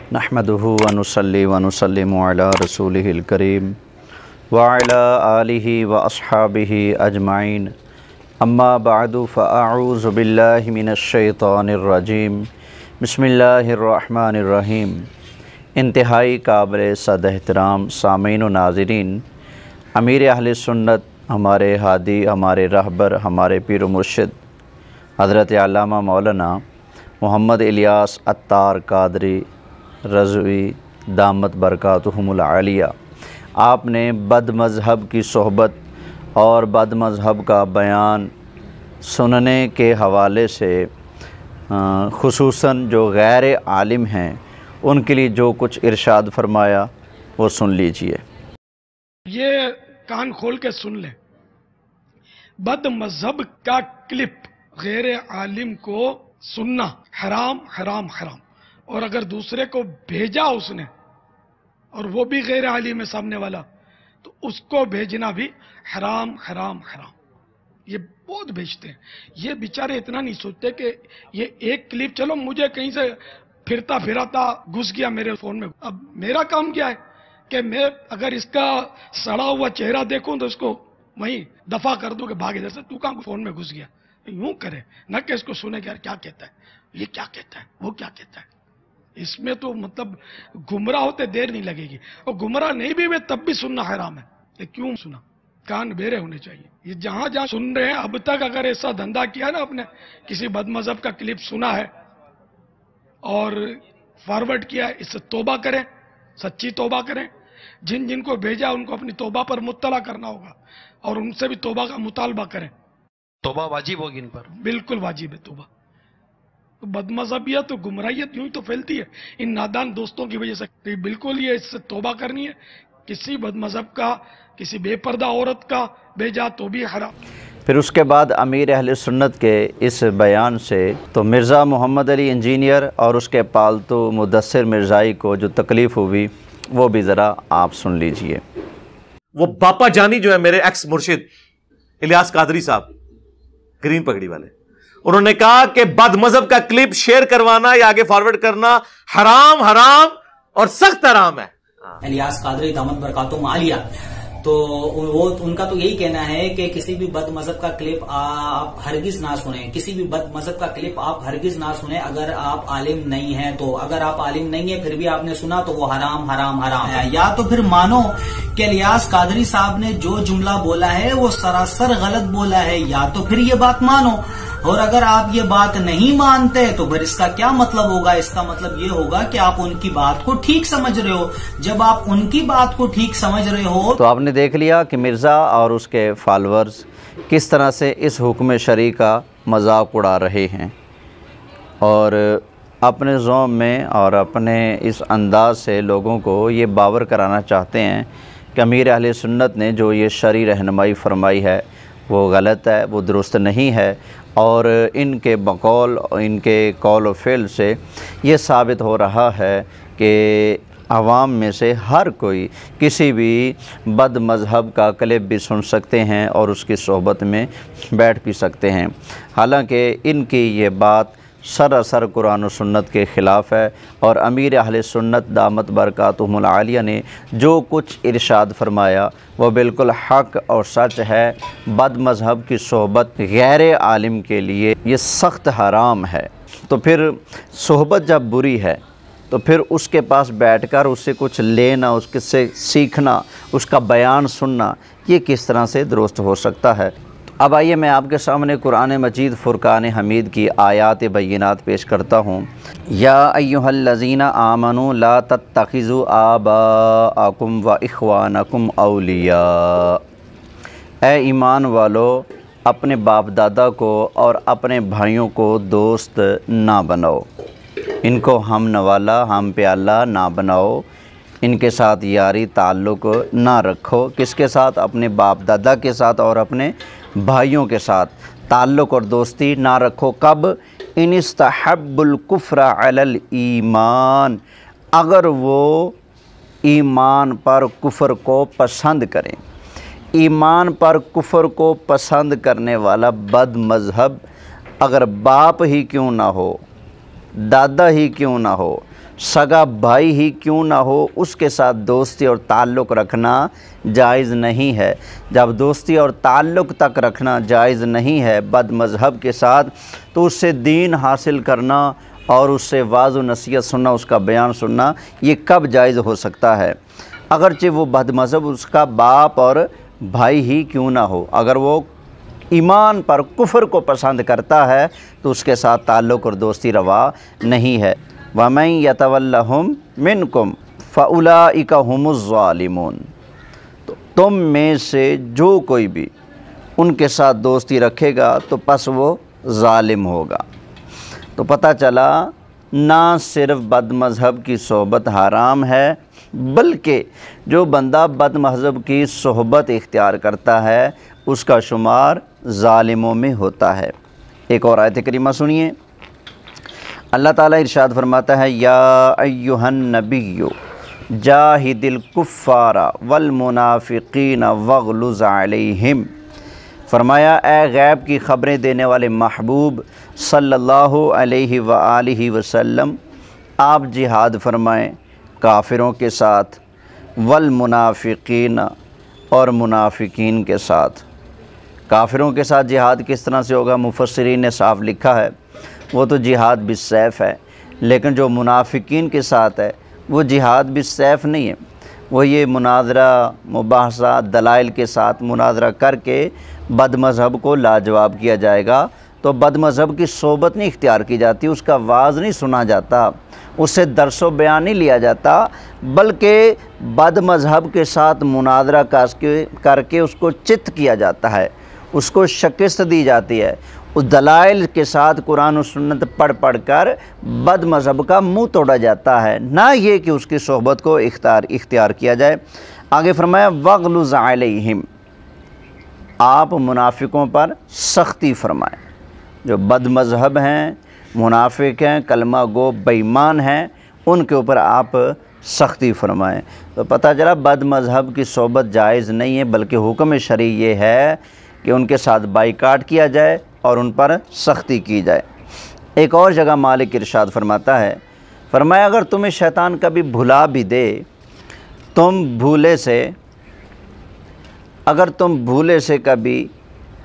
नहमदुहु व नुसल्ली व नुसल्लिमु अला रसूलिहिल करीम व अला आलिहि व अस्हाबिहि अजमाइन अम्मा बअदु फ़अऊज़ु बिल्लाहि मिनश शैतानिर रजीम बिस्मिल्लाहिर रहमानिर रहीम। इंतहाई काबिल सद एहतराम सामीन व नाज़रीन, अमीर अहले सुन्नत, हमारे हादी, हमारे रहबर, हमारे पीर व मुर्शिद हज़रत अल्लामा मौलाना मोहम्मद इलियास अत्तार कादरी रज़वी दामत बरकातुहुमुल आलिया, आपने बद मज़हब की सोहबत और बद मज़हब का बयान सुनने के हवाले से खुसूसन जो गैर आलिम हैं उनके लिए जो कुछ इरशाद फरमाया वो सुन लीजिए। ये कान खोल के सुन ले। बद मज़हब का क्लिप गैर आलिम को सुनना हराम हराम हराम, और अगर दूसरे को भेजा उसने और वो भी गैर आलिम है सामने वाला, तो उसको भेजना भी हराम हराम हराम। ये बहुत भेजते हैं। ये बेचारे इतना नहीं सोचते कि ये एक क्लिप, चलो मुझे कहीं से फिरता फिराता घुस गया मेरे फोन में, अब मेरा काम क्या है कि मैं अगर इसका सड़ा हुआ चेहरा देखूं तो इसको वहीं दफा कर दूं कि भाग इधर से, तू कहां फोन में घुस गया। यूं करे न कि इसको सुने कि यार क्या कहता है, ये क्या कहता है, वो क्या कहता है। इसमें तो मतलब गुमराह होते देर नहीं लगेगी, और गुमराह नहीं भी हुए तब भी सुनना हराम है। ये क्यों सुना? कान बेरे होने चाहिए। ये जहां जहां सुन रहे हैं, अब तक अगर ऐसा धंधा किया ना, आपने किसी बदमज़हब का क्लिप सुना है और फॉरवर्ड किया, इससे तौबा करें, सच्ची तौबा करें। जिन जिनको भेजा उनको अपनी तौबा पर मुत्तला करना होगा और उनसे भी तौबा का मुतालबा करें। तौबा वाजिब होगी इन पर, बिल्कुल वाजिब है तौबा। तो बदमज़हबियत तो गुमराहियत यूं ही तो फैलती है इन नादान दोस्तों की वजह से। तो बिल्कुल ये इससे तौबा करनी है। किसी बदमज़हब का, किसी बेपर्दा औरत का भेजा तो भी हराम। फिर उसके बाद अमीर अहले सुन्नत के इस बयान से तो मिर्ज़ा मोहम्मद अली इंजीनियर और उसके पालतू मुदस्सिर मिर्ज़ाई को जो तकलीफ़ हुई वो भी ज़रा आप सुन लीजिए। वो बापा जानी जो है मेरे एक्स मुर्शिद इलियास कादरी साहब, ग्रीन पगड़ी वाले, उन्होंने कहा कि बद मज़हब का क्लिप शेयर करवाना या आगे फॉरवर्ड करना हराम हराम और सख्त हराम है। इलियास कादरी दामत बरकातुहुम आलिया, तो वो उनका तो यही कहना है कि किसी भी बद मज़हब का क्लिप आप हरगिज ना सुने, किसी भी बद मज़हब का क्लिप आप हरगिज ना सुने अगर आप आलिम नहीं हैं तो। अगर आप आलिम नहीं है फिर भी आपने सुना तो वो हराम हराम हराम है। या तो फिर मानो कि इलियास कादरी साहब ने जो जुमला बोला है वो सरासर गलत बोला है, या तो फिर ये बात मानो। और अगर आप ये बात नहीं मानते तो फिर इसका क्या मतलब होगा? इसका मतलब ये होगा कि आप उनकी बात को ठीक समझ रहे हो। जब आप उनकी बात को ठीक समझ रहे हो तो आपने देख लिया कि मिर्ज़ा और उसके फॉलोअर्स किस तरह से इस हुक्म शरई का मजाक उड़ा रहे हैं और अपने ज़ौम में और अपने इस अंदाज से लोगों को ये बावर कराना चाहते हैं कि अमीर अहले सुन्नत ने जो ये शरई रहनुमाई फरमाई है वो गलत है, वो दुरुस्त नहीं है। और इनके बकौल, इनके कौल व फ़िल से ये साबित हो रहा है कि आवाम में से हर कोई किसी भी बद मज़हब का क्लिप भी सुन सकते हैं और उसकी सोहबत में बैठ भी सकते हैं। हालांकि इनकी ये बात सरासर कुरान और सुन्नत के ख़िलाफ़ है और अमीर अहले सुन्नत दामत बरकातुहुमुल आलिया ने जो कुछ इरशाद फरमाया वो बिल्कुल हक़ और सच है। बद मज़हब की सोहबत गैर आलिम के लिए ये सख्त हराम है। तो फिर सोहबत जब बुरी है तो फिर उसके पास बैठकर उससे कुछ लेना, उससे सीखना, उसका बयान सुनना, ये किस तरह से दुरुस्त हो सकता है। अब आइए मैं आपके सामने कुरान मजीद फ़ुरक़ान हमीद की आयात बय्यिनात पेश करता हूँ। या अय्युहल्लज़ीना आमनू ला तत्तखिज़ू आबाअकुम व इख़वानकुम औलिया, ए ईमान वालो अपने बाप दादा को और अपने भाइयों को दोस्त ना बनाओ, इनको हम नवाला हम प्याला ना बनाओ, इनके साथ यारी ताल्लुक़ ना रखो। किसके साथ? अपने बाप दादा के साथ और अपने भाइयों के साथ ताल्लुक़ और दोस्ती ना रखो। कब? इन इस्तहब्बुल कुफ्र अलल ईमान, अगर वो ईमान पर कुफ्र को पसंद करें। ईमान पर कुफ्र को पसंद करने वाला बद मज़हब अगर बाप ही क्यों ना हो, दादा ही क्यों ना हो, सगा भाई ही क्यों ना हो उसके साथ दोस्ती और ताल्लुक़ रखना जायज़ नहीं है। जब दोस्ती और ताल्लुक़ तक रखना जायज़ नहीं है बद मज़हब के साथ, तो उससे दीन हासिल करना और उससे वाज़ नसीहत सुनना, उसका बयान सुनना, ये कब जायज़ हो सकता है। अगरचे वो बद मज़हब उसका बाप और भाई ही क्यों ना हो, अगर वो ईमान पर कुफ्र को पसंद करता है तो उसके साथ ताल्लुक़ और दोस्ती रवा नहीं है। वमन यतवल्लहुम मिनकुम फउलाइका हुमुज़्ज़ालिमून, तो तुम में से जो कोई भी उनके साथ दोस्ती रखेगा तो पस वो ज़ालिम होगा। तो पता चला ना सिर्फ़ बद मज़हब की सोहबत हराम है, बल्कि जो बंदा बद मज़हब की सोहबत इख्तियार करता है उसका शुमार ज़ालिमों में होता है। एक और आयत करीमा सुनिए, अल्लाह ताला इरशाद फरमाता है, या अय्युहन नबिय्यु जाहिदिल कुफ़्फ़ारा वल मुनाफ़िक़ीन वग़्लुज़ अलैहिम। फरमाया, ए गैब की ख़बरें देने वाले महबूब सल्लल्लाहु अलैहि व आलिहि वसल्लम, आप जिहाद फरमाएँ काफ़िरों के साथ, वल मुनाफ़िक़ीन और मुनाफ़िकीन के साथ। काफ़िरों के साथ जिहाद किस तरह से होगा, मुफस्सिरीन ने साफ लिखा है वो तो जिहाद बिस्सैफ़ है, लेकिन जो मुनाफ़िकीन के साथ है वो जिहाद बिस्सैफ़ नहीं है। वो ये मुनाज़रा मुबाहसा दलाइल के साथ मुनाज़रा करके बद मज़हब को लाजवाब किया जाएगा। तो बद मज़हब की सोबत नहीं इख्तियार की जाती, उसका वाज़ नहीं सुना जाता, उससे दर्स व बयान नहीं लिया जाता, बल्कि बद मज़हब के साथ मुनाज़रा करके उसको चित किया जाता है, उसको शिकस्त दी जाती है। उस दलाइल के साथ कुरान और सुन्नत पढ़ पढ़ कर बद मज़हब का मुँह तोड़ा जाता है, ना ये कि उसकी सोहबत को इख्तियार किया जाए। आगे फरमाया, वग़्लुज़ अलैहिम, आप मुनाफिकों पर सख्ती फरमाएँ। जो बद मज़हब हैं, मुनाफिक हैं, कलमा गो बेईमान हैं, उनके ऊपर आप सख्ती फरमाएँ। तो पता चला बद मज़हब की सोहबत जायज़ नहीं है, बल्कि हुक्म शरई ये है कि उनके साथ बाइकाट किया जाए और उन पर सख्ती की जाए। एक और जगह मालिक इरशाद फरमाता है, फरमाया, अगर तुम्हें शैतान कभी भुला भी दे, अगर तुम भूले से कभी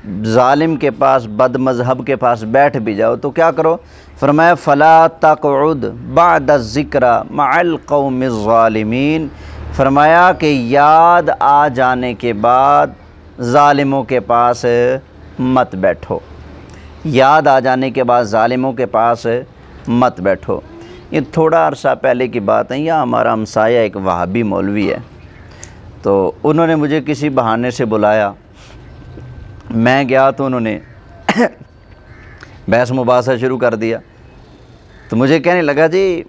ज़ालिम के पास, बद मज़हब के पास बैठ भी जाओ तो क्या करो। फरमाया, फ़ला तक़उद बअद ज़िक्रा मअल क़ौमिज़ ज़ालिमीन। फरमाया कि याद आ जाने के बाद ज़ालिमों के पास मत बैठो, याद आ जाने के बाद ज़ालिमों के पास मत बैठो। ये थोड़ा अरसा पहले की बात है, यहाँ हमारा हमसाया एक वहाबी मौलवी है, तो उन्होंने मुझे किसी बहाने से बुलाया, मैं गया तो उन्होंने बहस मुबासा शुरू कर दिया। तो मुझे कहने लगा जी,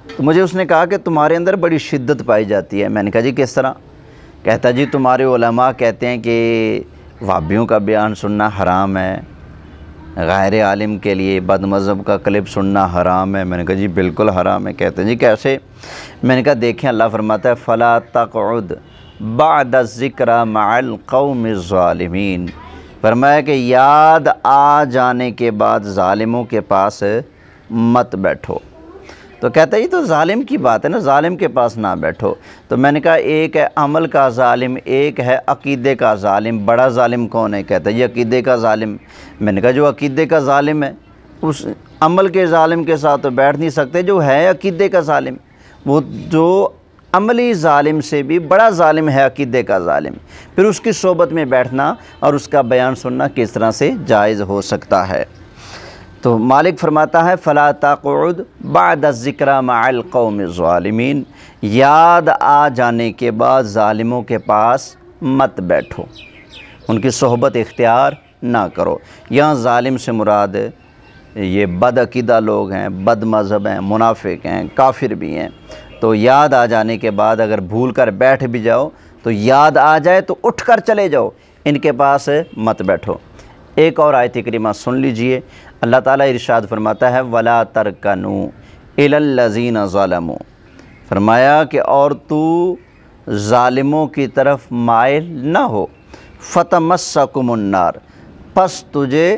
तो मुझे उसने कहा कि तुम्हारे अंदर बड़ी शिद्दत पाई जाती है। मैंने कहा जी किस तरह। कहता जी तुम्हारे उलमा कहते हैं कि वहाबियों का बयान सुनना हराम है, गैर आलिम के लिए बद मज़हब का क्लिप सुनना हराम है। मैंने कहा जी बिल्कुल हराम है। कहते हैं जी कैसे। मैंने कहा देखें अल्लाह फरमाता है, फ़ला तक़उद बअद ज़िक्रा मअल क़ौमिज़ ज़ालिमीन। फरमाया कि याद आ जाने के बाद ज़ालिमों के पास मत बैठो। तो कहता है ये तो ज़ालिम की बात है ना, ज़ालिम के पास ना बैठो। तो मैंने कहा एक है अमल का ज़ालिम, एक है अक़ीदे का ज़ालिम। बड़ा ज़ालिम कौन है। कहता है ये अक़ीदे का ज़ालिम। मैंने कहा जो अक़ीदे का ज़ालिम है उस अमल के ज़ालिम के साथ तो बैठ नहीं सकते, जो है अक़ीदे का ज़ालिम, वो जो अमली ज़ालिम से भी बड़ा ज़ालिम है अक़ीदे का ज़ालिम, फिर उसकी सोबत में बैठना और उसका बयान सुनना किस तरह से जायज़ हो सकता है। तो मालिक फरमाता है, फ़ला तक़उद बअद ज़िक्रा मअल क़ौमिज़ ज़ालिमीन, याद आ जाने के बाद ज़ालिमों के पास मत बैठो, उनकी सोहबत इख्तियार ना करो। यहाँ ज़ालिम से मुराद ये बदअक़ीदा लोग हैं, बद मज़हब हैं, मुनाफिक हैं, काफिर भी हैं। तो याद आ जाने के बाद अगर भूल कर बैठ भी जाओ तो याद आ जाए तो उठ कर चले जाओ, इनके पास मत बैठो। एक और आयत करीमा सुन लीजिए, अल्लाह ताला इरशाद फरमाता है, वला तरकनू इलल्लज़ीना ज़लमू। फरमाया कि और तू ज़ालिमों की तरफ माइल ना हो, फ़तमस्सकुमुन्नार, पस तुझे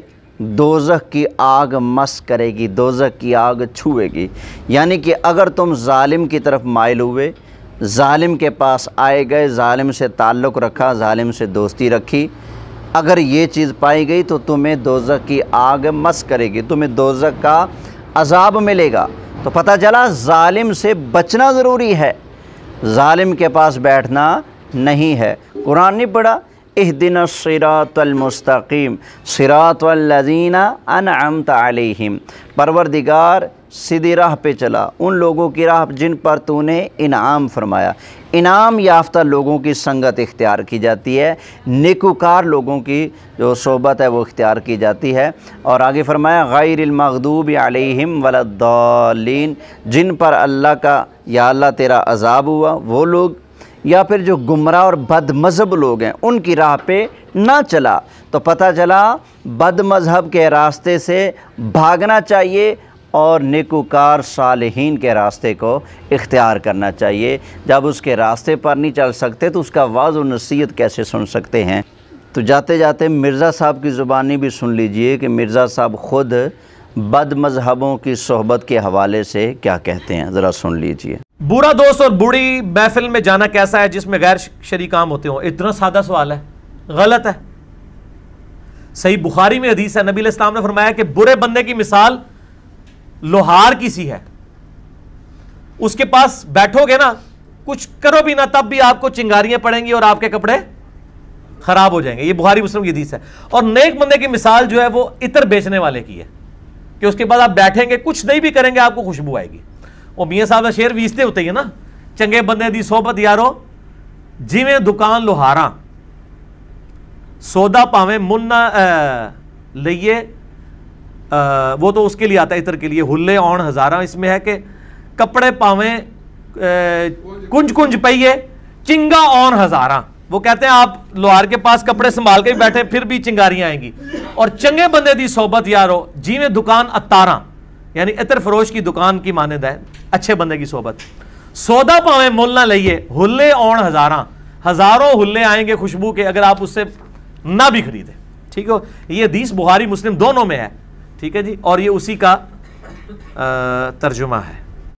दोज़ख की आग मस करेगी, दोज़ख की आग छुएगी। यानी कि अगर तुम ज़ालिम की तरफ माइल हुए, ज़ालिम के पास आए गए, ज़ालिम से ताल्लुक़ रखा, ज़ालिम से दोस्ती रखी, अगर ये चीज़ पाई गई तो तुम्हें दोज़ख की आग मस करेगी, तुम्हें दोज़ख का अज़ाब मिलेगा। तो पता चला ज़ालिम से बचना ज़रूरी है, ज़ालिम के पास बैठना नहीं है। कुरान नहीं पढ़ा, इहदिना सिरातल मुस्तकीम सिरातल लज़ीना अनअमत अलैहिम, परवरदिगार सीधी राह पे चला, उन लोगों की राह जिन पर तूने इनाम फरमाया। इनाम याफ्ता लोगों की संगत इख्तियार की जाती है, नेकुकार लोगों की जो सोबत है वो इख्तियार की जाती है। और आगे फरमाया गैरिल मग़दूबि अलैहिम वलद्दालीन, जिन पर अल्लाह का या अल्लाह तेरा अज़ाब हुआ वो लोग, या फिर जो गुमराह और बदमज़हब लोग हैं उनकी राह पे ना चला। तो पता चला बदमज़हब के रास्ते से भागना चाहिए और नेकुकार सालिहीन के रास्ते को इख्तियार करना चाहिए। जब उसके रास्ते पर नहीं चल सकते तो उसका वाज़ और नसीहत कैसे सुन सकते हैं। तो जाते जाते मिर्ज़ा साहब की ज़ुबानी भी सुन लीजिए कि मिर्ज़ा साहब ख़ुद बदमज़हबों की सोहबत के हवाले से क्या कहते हैं, ज़रा सुन लीजिए। बुरा दोस्त और बुरी महफिल में जाना कैसा है जिसमें गैर शरई काम होते हों? इतना सादा सवाल है, गलत है। सही बुखारी में हदीस है, नबी अलैहि सलाम ने फरमाया कि बुरे बंदे की मिसाल लोहार की सी है, उसके पास बैठोगे ना, कुछ करो भी ना, तब भी आपको चिंगारियां पड़ेंगी और आपके कपड़े खराब हो जाएंगे। ये बुखारी मुस्लिम की हदीस है। और नेक बंदे की मिसाल जो है वो इत्र बेचने वाले की है कि उसके बाद आप बैठेंगे, कुछ नहीं भी करेंगे, आपको खुशबू आएगी। वो मियाँ साहब का शेर वीसते होते ही ना, चंगे बंदे दी सोबत यारो जिवें दुकान लोहारा, सौदा पावे मुन्ना लइए, वो तो उसके लिए आता है इतर के लिए, हुल्ले औण हजारा। इसमें है कि कपड़े पावें कुंज कुंज पइए चिंगा औण हजारा। वो कहते हैं आप लोहार के पास कपड़े संभाल के बैठे फिर भी चिंगारियां आएंगी। और चंगे बंदे दी सोबत यारो जिवें दुकान अतारा, यानी इतर फरोश की दुकान की मानद है अच्छे बंदे की सोबत। सौदा पावें मुल ना लइए, हुल्ले औण हजारा, हजारों हुल्ले आएंगे खुशबू के अगर आप उससे ना भी खरीदे। ठीक है, ये हदीस बुखारी मुस्लिम दोनों में है। ठीक है जी, और ये उसी का तर्जुमा है।